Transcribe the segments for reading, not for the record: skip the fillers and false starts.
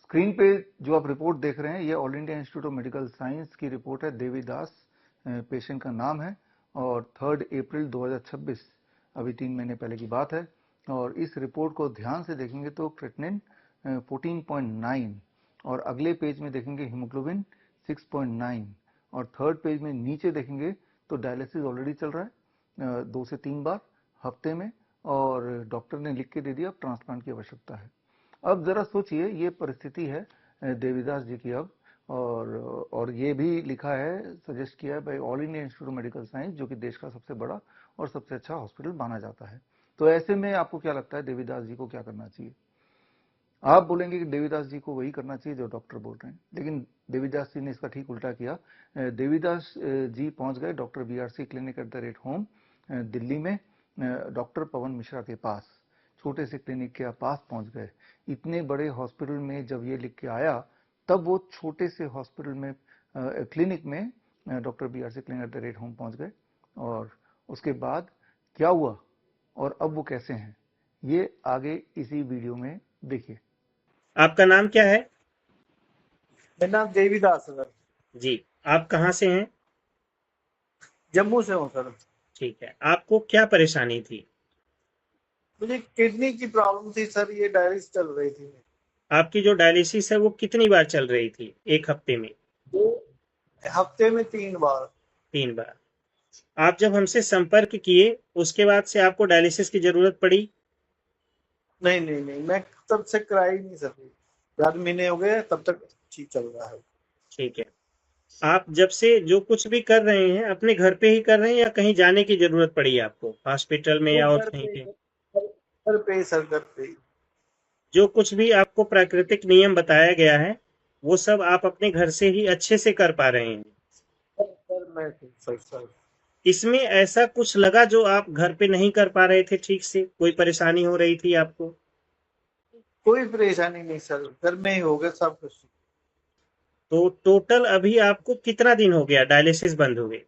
Screen पे जो आप रिपोर्ट देख रहे हैं ये all India Institute of Medical science की रिपोर्ट है। देवीदास पेशेंट का नाम है और 3 अप्रैल 2026 अभी 3 महीने पहले की बात है। और इस रिपोर्ट को ध्यान से देखेंगे तो क्रेटिनिन 14.9 और अगले पेज में देखेंगे हीमोग्लोबिन 6.9 और थर्ड पेज में नीचे देखेंगे तो डायलिसिस ऑलरेडी चल रहा है 2 से 3 बार हफ्ते में और डॉक्टर ने लिख के दे दिया अब ट्रांसप्लांट की आवश्यकता है। अब जरा सोचिए ये परिस्थिति है देवीदास जी की अब और ये भी लिखा है सजेस्ट किया है by All India Institute of Medical Science जो कि देश का सबसे बड़ा और सबसे अच्छा हॉस्पिटल माना जाता है। तो ऐसे में आपको क्या लगता है देवीदास जी को क्या करना चाहिए? आप बोलेंगे कि देवीदास जी को वही करना चाहिए जो डॉक्टर बोल रहे हैं, लेकिन देवीदास जी ने इसका ठीक उल्टा किया। देवीदास जी पहुंच गए doctor BRC clinic at the rate home Delhi में डॉक्टर पवन मिश्रा के पास, छोटे से क्लिनिक के पास पहुंच गए। इतने बड़े हॉस्पिटल में जब ये लिख के आया तब वो छोटे से हॉस्पिटल में क्लिनिक में doctor BRC clinic at the rate home पहुंच गए और उसके बाद क्या हुआ और अब वो कैसे हैं ये आगे इसी वीडियो में देखिए। आपका नाम क्या है? मेरा नाम देवीदास है सर। जी, आप कहाँ से हैं? जम्मू से हूँ सर। ठीक है, आपको क्या परेशानी थी? मुझे किडनी की प्रॉब्लम थी सर, ये डायलिसिस चल रही थी। आपकी जो डायलिसिस है वो कितनी बार चल रही थी एक हफ्ते में? हफ्ते में 3 बार। 3 बार। आप जब हमसे संपर्क किए उसके बाद से आपको डायलिसिस की जरूरत पड़ी? नहीं, मैं तब से करा ही नहीं सकी। 4 महीने हो गए, तब तक ठीक चल रहा है। ठीक है, आप जब से जो कुछ भी कर रहे हैं अपने घर पे ही कर रहे हैं या कहीं जाने की जरूरत पड़ी आपको हॉस्पिटल में या और कहीं पे? घर पे। जो कुछ भी आपको प्राकृतिक नियम बताया गया है वो सब आप अपने घर से ही अच्छे से कर पा रहे हैं? सर इसमें ऐसा कुछ लगा जो आप घर पे नहीं कर पा रहे थे ठीक से, कोई परेशानी हो रही थी आपको? कोई परेशानी नहीं सर, घर में ही हो गया सब कुछ। तो टोटल अभी आपको कितना दिन हो गया डायलिसिस बंद हो गए?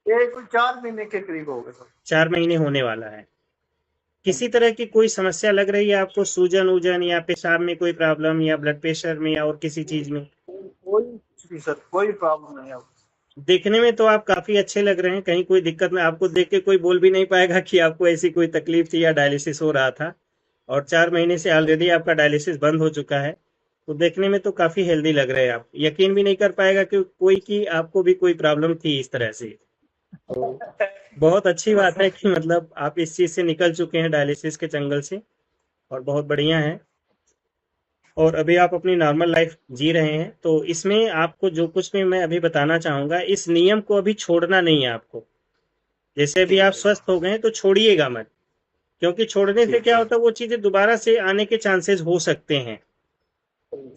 ये कुछ 4 महीने के करीब हो गए सर। 4 महीने होने वाला है। किसी तरह की कोई समस्या लग रही है आपको, सूजन उजन या पेशाब में कोई प्रॉब्लम या ब्लड प्रेशर में या और किसी चीज में? कोई सर कोई प्रॉब्लम नहीं है। देखने में तो आप काफी अच्छे लग रहे हैं, कहीं कोई दिक्कत में आपको देख के कोई बोल भी नहीं पाएगा कि आपको ऐसी कोई तकलीफ थी या डायलिसिस हो रहा था। और 4 महीने से ऑलरेडी आपका डायलिसिस बंद हो चुका है, तो देखने में तो काफी हेल्दी लग रहे हैं आप। यकीन भी नहीं कर पाएगा कि आपको भी कोई प्रॉब्लम थी इस तरह से। तो बहुत अच्छी बात है कि मतलब आप इस चीज से निकल चुके हैं डायलिसिस के जंगल से, और बहुत बढ़िया है। और अभी आप अपनी नॉर्मल लाइफ जी रहे हैं। तो इसमें आपको जो कुछ भी मैं अभी बताना चाहूंगा, इस नियम को अभी छोड़ना नहीं है आपको। जैसे अभी आप स्वस्थ हो गए तो छोड़िएगा मत, क्योंकि छोड़ने से क्या होता है वो चीजें दोबारा से आने के चांसेस हो सकते हैं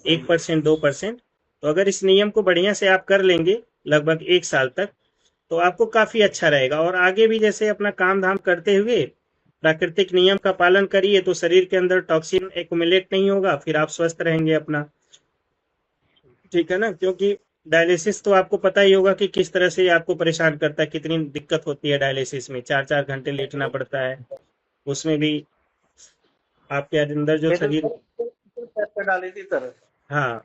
1% 2%। तो अगर इस नियम को बढ़िया से आप कर लेंगे लगभग 1 साल तक तो आपको काफी अच्छा रहेगा। और आगे भी जैसे अपना काम धाम करते हुए प्राकृतिक नियम का पालन करिए तो शरीर के अंदर टॉक्सिन एक्युमुलेट नहीं होगा, फिर आप स्वस्थ रहेंगे अपना। ठीक है ना? क्योंकि डायलिसिस तो आपको पता ही होगा कि किस तरह से आपको परेशान करता है, कितनी दिक्कत होती है डायलिसिस में। 4-4 घंटे लेटना पड़ता है, उसमें भी आपके अंदर जो शरीर डाली थी तरह। हाँ,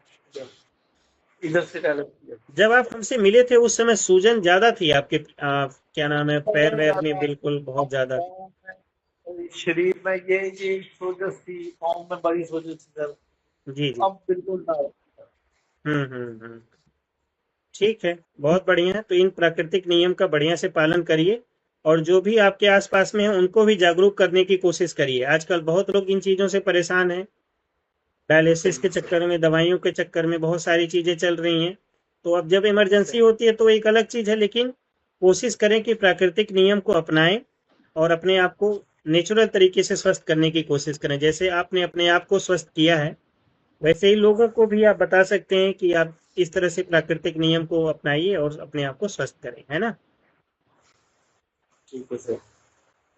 इधर से डाली। जब आप हमसे मिले थे उस समय सूजन ज्यादा थी आपके क्या नाम है, पैर वैर में बिल्कुल बहुत ज्यादा शरीर में ये सोजस थी, पाँव में बड़ी सोजस थी सर। जी। अब बिल्कुल हम्म। ठीक है, बहुत बढ़िया है। तो इन प्राकृतिक नियम का बढ़िया से पालन करिए और जो भी आपके आसपास में है उनको भी जागरूक करने की कोशिश करिए। आजकल बहुत लोग इन चीजों से परेशान हैं, डायलिसिस के चक्कर में, दवाइयों के चक्कर में बहुत सारी चीजें चल रही हैं। तो अब जब इमरजेंसी होती है तो एक अलग चीज है, लेकिन कोशिश करें कि प्राकृतिक नियम को अपनाएं और अपने आप को नेचुरल तरीके से स्वस्थ करने की कोशिश करें। जैसे आपने अपने आप को स्वस्थ किया है वैसे ही लोगों को भी आप बता सकते हैं कि आप इस तरह से प्राकृतिक नियम को अपनाइए और अपने आप को स्वस्थ करें, है ना? ठीक है सर।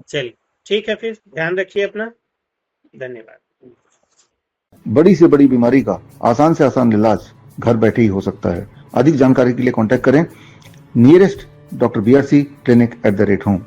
चलिए ठीक है, फिर ध्यान रखिए अपना। धन्यवाद। बड़ी से बड़ी बीमारी का आसान से आसान इलाज घर बैठे ही हो सकता है। अधिक जानकारी के लिए कांटेक्ट करें nearest doctor BRC clinic at the rate home.